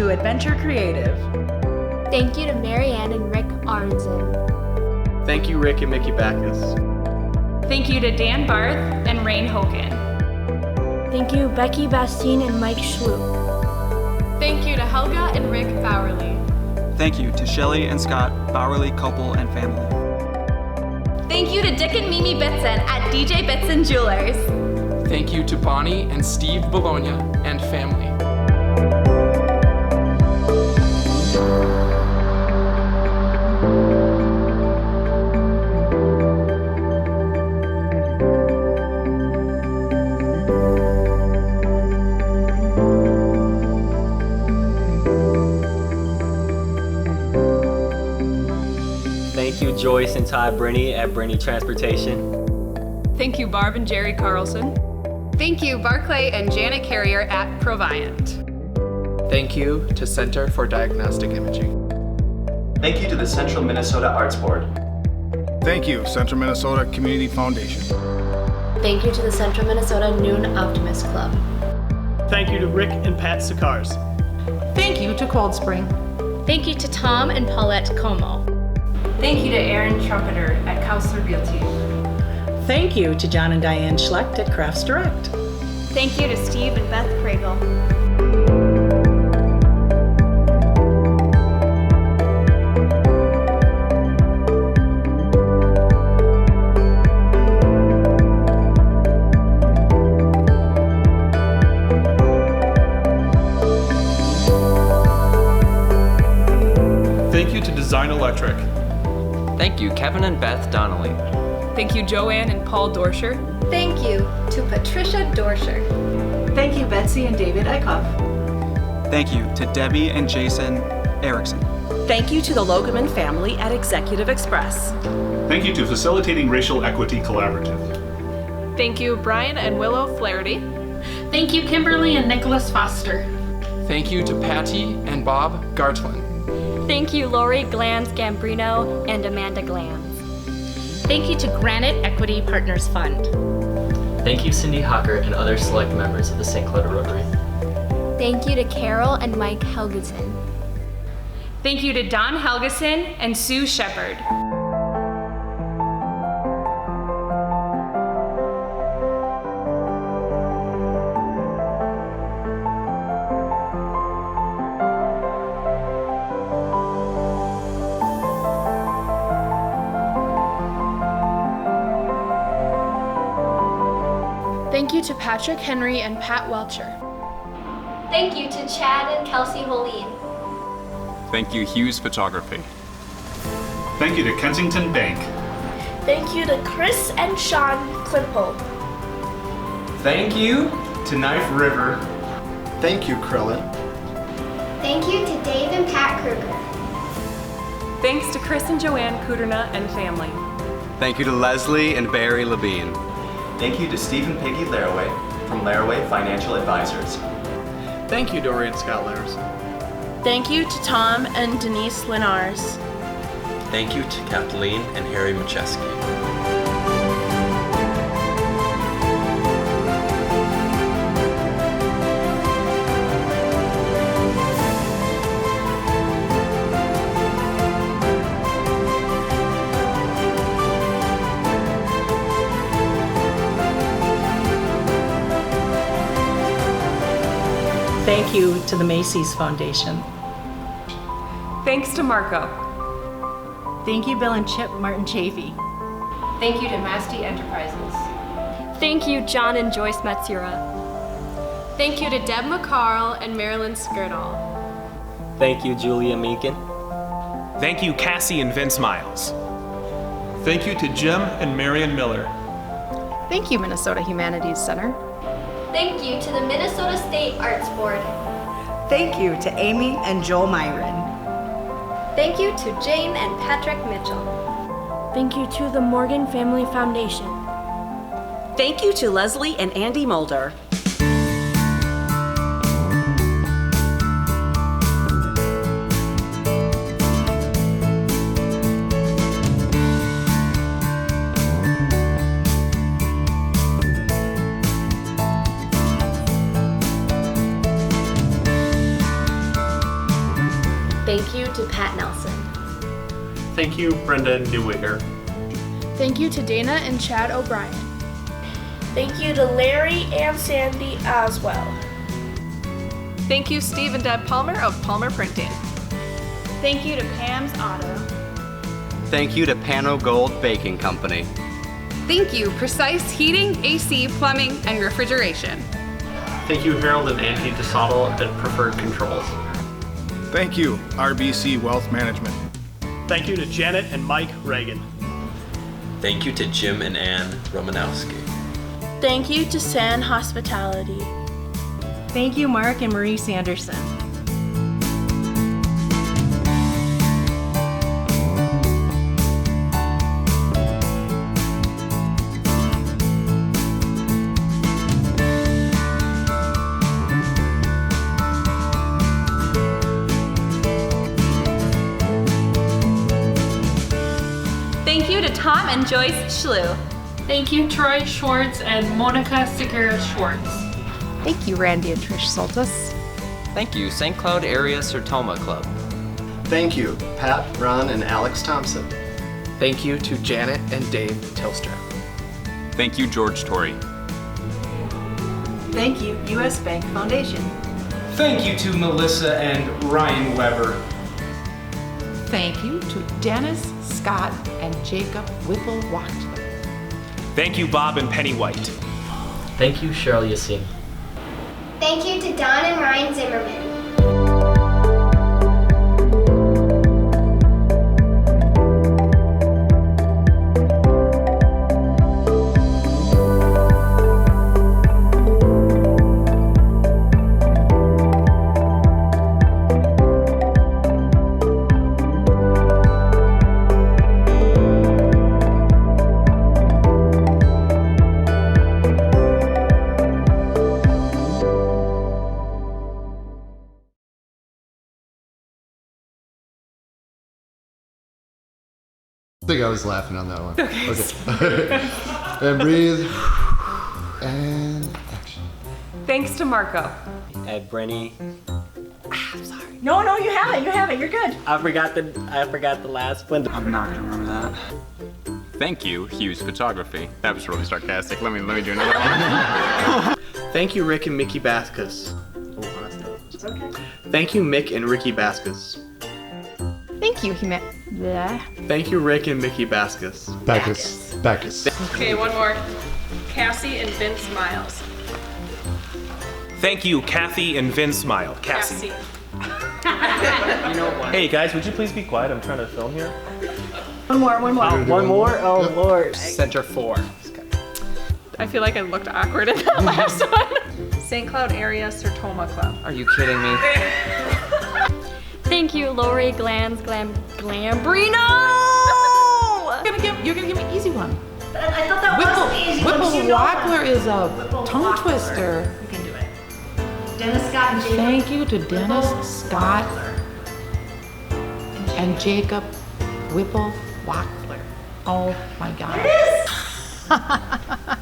to Adventure Creative. Thank you to Marianne and Rick Arnzen. Thank you, Rick and Mickey Backus. Thank you to Dan Barth and Rain Hogan. Thank you, Becky Bastine and Mike Schloop. Thank you to Helga and Rick Bowerly. Thank you to Shelley and Scott Bowerly couple and family. Thank you to Dick and Mimi Bitson at DJ Bitson Jewelers. Thank you to Bonnie and Steve Bologna and family. Thank you, Joyce and Ty Brinney at Brinney Transportation. Thank you, Barb and Jerry Carlson. Thank you, Barclay and Janet Carrier at Proviant. Thank you to Center for Diagnostic Imaging. Thank you to the Central Minnesota Arts Board. Thank you, Central Minnesota Community Foundation. Thank you to the Central Minnesota Noon Optimist Club. Thank you to Rick and Pat Sicars. Thank you to Cold Spring. Thank you to Tom and Paulette Como. Thank you to Aaron Trumpeter at Counselor Realty. Thank you to John and Diane Schlecht at Crafts Direct. Thank you to Steve and Beth Kragel. Thank you to Design Electric. Thank you, Kevin and Beth Donnelly. Thank you, Joanne and Paul Dorscher. Thank you to Patricia Dorscher. Thank you, Betsy and David Eichhoff. Thank you to Debbie and Jason Erickson. Thank you to the Logeman family at Executive Express. Thank you to Facilitating Racial Equity Collaborative. Thank you, Brian and Willow Flaherty. Thank you, Kimberly and Nicholas Foster. Thank you to Patty and Bob Gartlin. Thank you, Lori Glanz Gambrino and Amanda Glanz. Thank you to Granite Equity Partners Fund. Thank you, Cindy Hocker and other select members of the St. Cloud Rotary. Thank you to Carol and Mike Helgeson. Thank you to Don Helgeson and Sue Shepard. Thank you to Patrick Henry and Pat Welcher. Thank you to Chad and Kelsey Holeen. Thank you, Hughes Photography. Thank you to Kensington Bank. Thank you to Chris and Sean Klimpold. Thank you to Knife River. Thank you, Krillin. Thank you to Dave and Pat Kruger. Thanks to Chris and Joanne Kuderna and family. Thank you to Leslie and Barry Labine. Thank you to Steve and Peggy Laraway from Laraway Financial Advisors. Thank you, Dorian Scott Larison. Thank you to Tom and Denise Linars. Thank you to Kathleen and Harry Macheski. Thank you to the Macy's Foundation. Thanks to Marco. Thank you, Bill and Chip Martin Chafee. Thank you to Masti Enterprises. Thank you, John and Joyce Matsura. Thank you to Deb McCarl and Marilyn Skirdall. Thank you, Julia Meakin. Thank you, Cassie and Vince Miles. Thank you to Jim and Marion Miller. Thank you, Minnesota Humanities Center. Thank you to the Minnesota State Arts Board. Thank you to Amy and Joel Myron. Thank you to Jane and Patrick Mitchell. Thank you to the Morgan Family Foundation. Thank you to Leslie and Andy Mulder. Thank you to Pat Nelson. Thank you, Brenda Newiger. Thank you to Dana and Chad O'Brien. Thank you to Larry and Sandy Oswell. Thank you, Steve and Deb Palmer of Palmer Printing. Thank you to Pam's Auto. Thank you to Pano Gold Baking Company. Thank you, Precise Heating, AC, Plumbing, and Refrigeration. Thank you, Harold and Angie DeSoto at Preferred Controls. Thank you, RBC Wealth Management. Thank you to Janet and Mike Reagan. Thank you to Jim and Ann Romanowski. Thank you to San Hospitality. Thank you, Mark and Marie Sanderson. Thank you to Tom and Joyce Schlew. Thank you, Troy Schwartz and Monica Segura Schwartz. Thank you, Randy and Trish Soltis. Thank you, St. Cloud Area Sertoma Club. Thank you, Pat, Ron, and Alex Thompson. Thank you to Janet and Dave Tilstra. Thank you, George Torrey. Thank you, U.S. Bank Foundation. Thank you to Melissa and Ryan Weber. Thank you to Dennis, Scott, and Jacob Whipple-Wachtler. Thank you, Bob and Penny White. Thank you, Cheryl Yassine. Thank you to Don and Ryan Zimmerman. I think I was laughing on that one. Okay. And breathe. And action. Thanks to Marco. At Brenny. I'm sorry. No, you have it. You're good. I forgot the last one. I'm not gonna remember that. Thank you, Hughes Photography. That was really sarcastic. Let me do another one. Thank you, Rick and Mickey Baskus. It's okay. Thank you, Mick and Ricky Baskus. Thank you, Thank you, Rick and Mickey Baskus. Backus. Okay, one more. Cassie and Vince Miles. Thank you, Kathy and Vince Smile. Cassie. Hey guys, would you please be quiet? I'm trying to film here. One more. One more? Oh, Lord. Center 4. I feel like I looked awkward in that last one. St. Cloud Area Sertoma Club. Are you kidding me? Thank you, Lori Glambrino! You're gonna give me an easy one. I thought that was an easy one. Whipple-Wachtler is a tongue twister. You can do it. Dennis, Scott, and Jacob. Thank you to Dennis, Scott, and Jacob Whipple-Wachtler. Oh my God. It is!